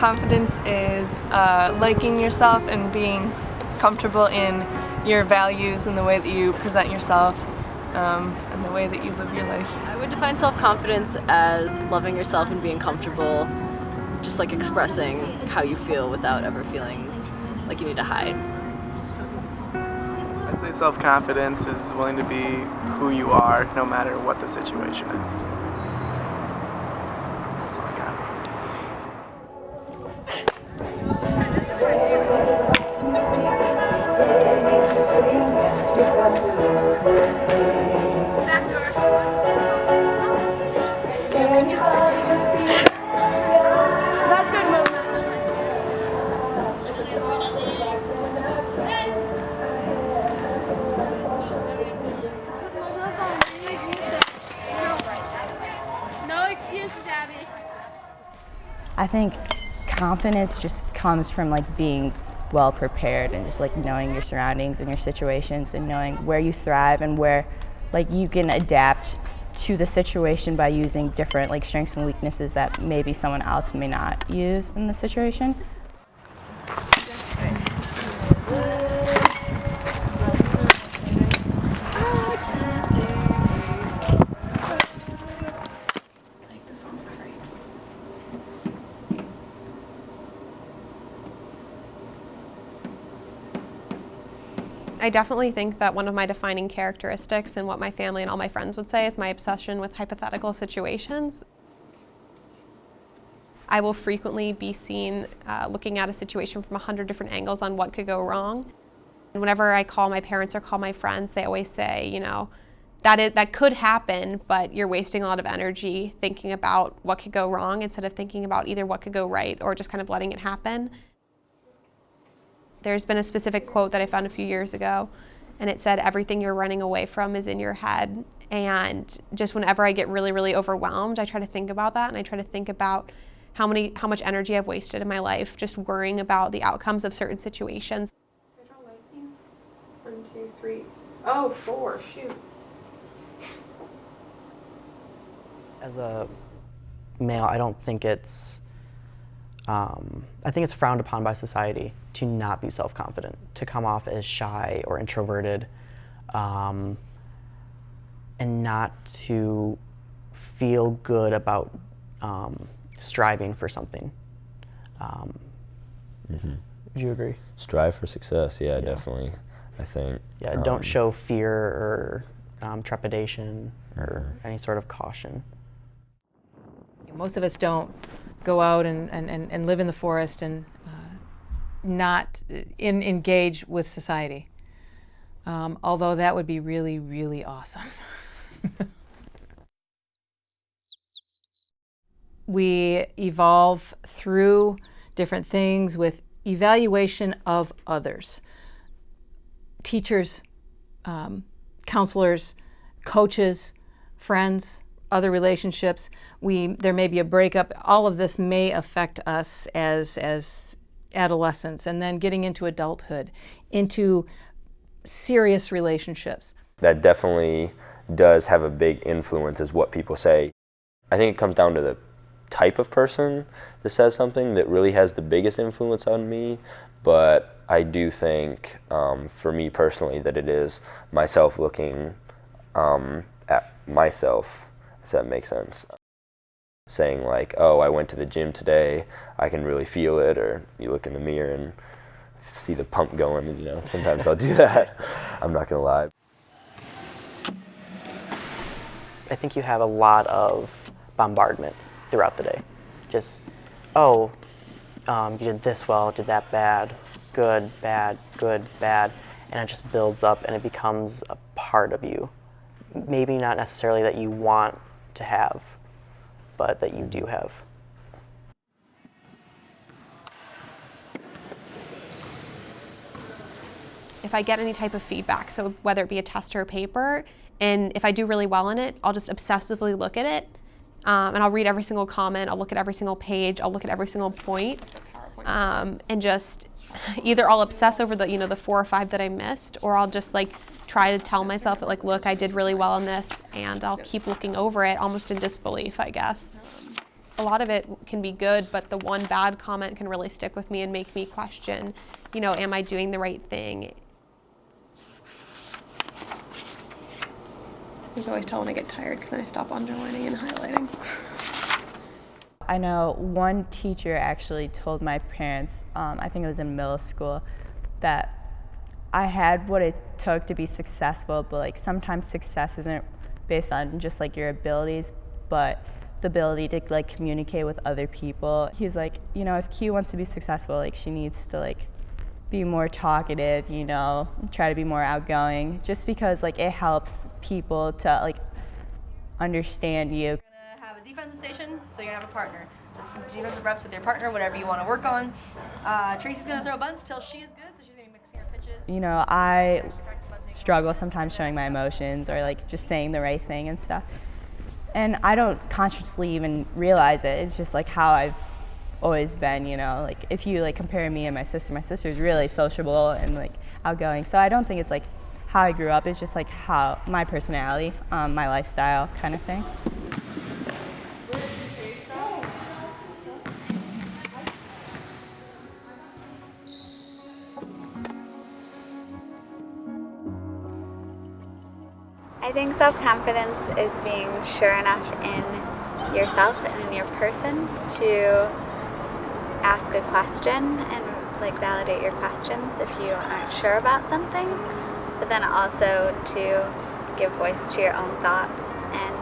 Confidence is liking yourself and being comfortable in your values and the way that you present yourself and the way that you live your life. I would define self-confidence as loving yourself and being comfortable, just like expressing how you feel without ever feeling like you need to hide. I'd say self-confidence is willing to be who you are no matter what the situation is. That's all I got. I think confidence just comes from like being well prepared and just like knowing your surroundings and your situations and knowing where you thrive and where like you can adapt to the situation by using different like strengths and weaknesses that maybe someone else may not use in the situation. I definitely think that one of my defining characteristics and what my family and all my friends would say is my obsession with hypothetical situations. I will frequently be seen looking at a situation from 100 different angles on what could go wrong. And whenever I call my parents or call my friends, they always say, you know, that could happen, but you're wasting a lot of energy thinking about what could go wrong instead of thinking about either what could go right or just kind of letting it happen. There's been a specific quote that I found a few years ago, and it said, everything you're running away from is in your head. And just whenever I get really, really overwhelmed, I try to think about that, and I try to think about how much energy I've wasted in my life just worrying about the outcomes of certain situations. Did I draw lysine? 1, 2, 3. Oh, 4, shoot. As a male, I don't think it's I think it's frowned upon by society to not be self-confident, to come off as shy or introverted, and not to feel good about striving for something. Would you agree? Strive for success, yeah, definitely, I think. Yeah, don't show fear or trepidation or any sort of caution. Most of us don't go out and live in the forest and not engage with society. Although that would be really, really awesome. We evolve through different things with evaluation of others. Teachers, counselors, coaches, friends, other relationships, there may be a breakup. All of this may affect us as adolescents and then getting into adulthood, into serious relationships. That definitely does have a big influence, is what people say. I think it comes down to the type of person that says something that really has the biggest influence on me, but I do think, for me personally, that it is myself looking at myself, if that makes sense. Saying like, oh, I went to the gym today, I can really feel it, or you look in the mirror and see the pump going, and, you know, sometimes I'll do that. I'm not gonna lie. I think you have a lot of bombardment throughout the day. Just, oh, you did this well, did that bad, good, bad, and it just builds up and it becomes a part of you. Maybe not necessarily that you want to have, but that you do have. If I get any type of feedback, so whether it be a test or a paper, and if I do really well in it, I'll just obsessively look at it, and I'll read every single comment, I'll look at every single page, I'll look at every single point, and just either I'll obsess over the 4 or 5 that I missed, or I'll just like try to tell myself that like, look, I did really well in this, and I'll keep looking over it almost in disbelief, I guess. a lot of it can be good, but the one bad comment can really stick with me and make me question, you know, am I doing the right thing? I can always tell when I get tired because then I stop underlining and highlighting. I know one teacher actually told my parents, I think it was in middle school, that I had what it took to be successful, but like sometimes success isn't based on just like your abilities, but the ability to like communicate with other people. He was like, you know, if Q wants to be successful, like she needs to like be more talkative, you know, try to be more outgoing, just because like it helps people to like understand you. You're gonna have a defensive station, so you're gonna have a partner. Just defensive reps with your partner, whatever you want to work on. Tracy's gonna throw bunts till she is good, so she's gonna be mixing her pitches. You know, I struggle sometimes showing my emotions or like just saying the right thing and stuff. And I don't consciously even realize it. It's just like how I've always been, you know, like if you like compare me and my sister's really sociable and like outgoing. So I don't think it's like how I grew up, it's just like how my personality, my lifestyle kind of thing. I think self-confidence is being sure enough in yourself and in your person to ask a question and like validate your questions if you aren't sure about something, but then also to give voice to your own thoughts and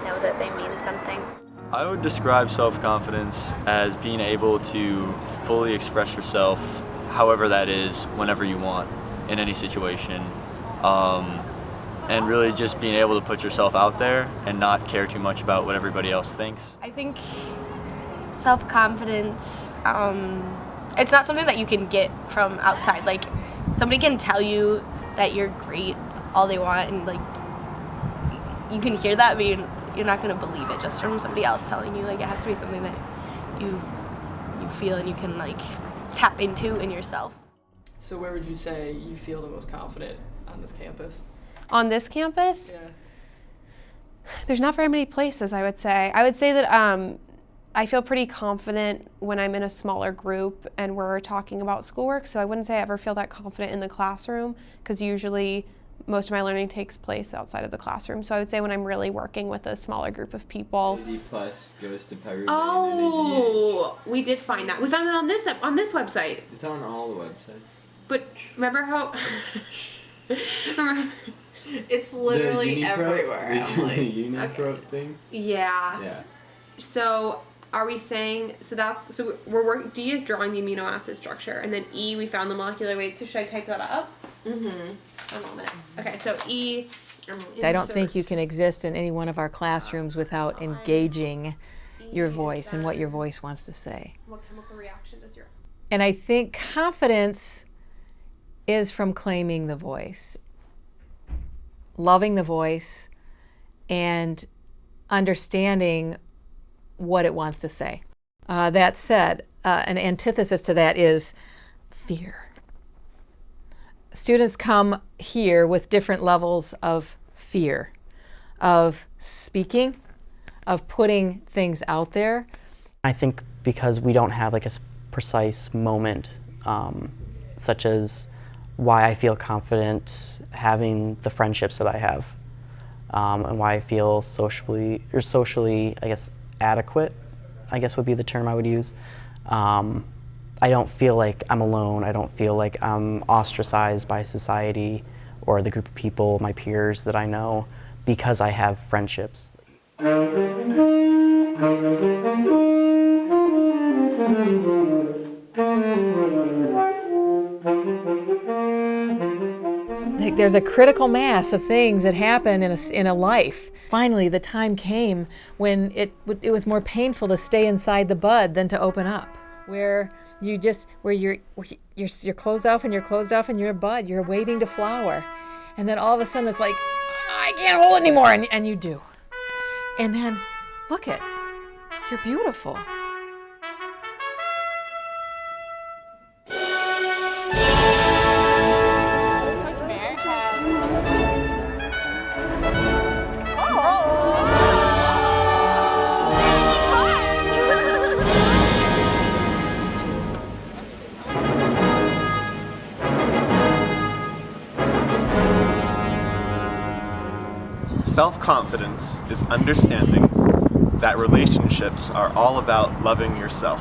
know that they mean something. I would describe self-confidence as being able to fully express yourself however that is, whenever you want, in any situation. And really just being able to put yourself out there and not care too much about what everybody else thinks. I think self-confidence, it's not something that you can get from outside. Like, somebody can tell you that you're great all they want, and like you can hear that, but you're not going to believe it just from somebody else telling you. Like, it has to be something that you feel and you can like tap into in yourself. So where would you say you feel the most confident on this campus? On this campus? Yeah. There's not very many places, I would say. I would say that I feel pretty confident when I'm in a smaller group and we're talking about schoolwork, so I wouldn't say I ever feel that confident in the classroom, because usually most of my learning takes place outside of the classroom. So I would say when I'm really working with a smaller group of people. AD Plus goes to Peru. Oh, we did find that. We found it on this website. It's on all the websites. But remember how? Remember, it's literally the everywhere. The Unipro thing. Yeah. Yeah. So are we saying we're working? D is drawing the amino acid structure, and then E we found the molecular weight. So should I type that up? Mm-hmm. A moment. Okay. So E. I don't think you can exist in any one of our classrooms without engaging your voice and what your voice wants to say. What chemical reaction does your? And I think confidence is from claiming the voice, loving the voice, and understanding what it wants to say. That said, an antithesis to that is fear. Students come here with different levels of fear, of speaking, of putting things out there. I think because we don't have like a precise moment, such as why I feel confident having the friendships that I have, and why I feel socially, I guess, adequate, I guess would be the term I would use. I don't feel like I'm alone. I don't feel like I'm ostracized by society or the group of people, my peers that I know, because I have friendships. There's a critical mass of things that happen in a life. Finally, the time came when it was more painful to stay inside the bud than to open up, where you're closed off and you're a bud. You're waiting to flower, and then all of a sudden it's like, I can't hold it anymore, and you do, and then look it, you're beautiful. Self-confidence is understanding that relationships are all about loving yourself.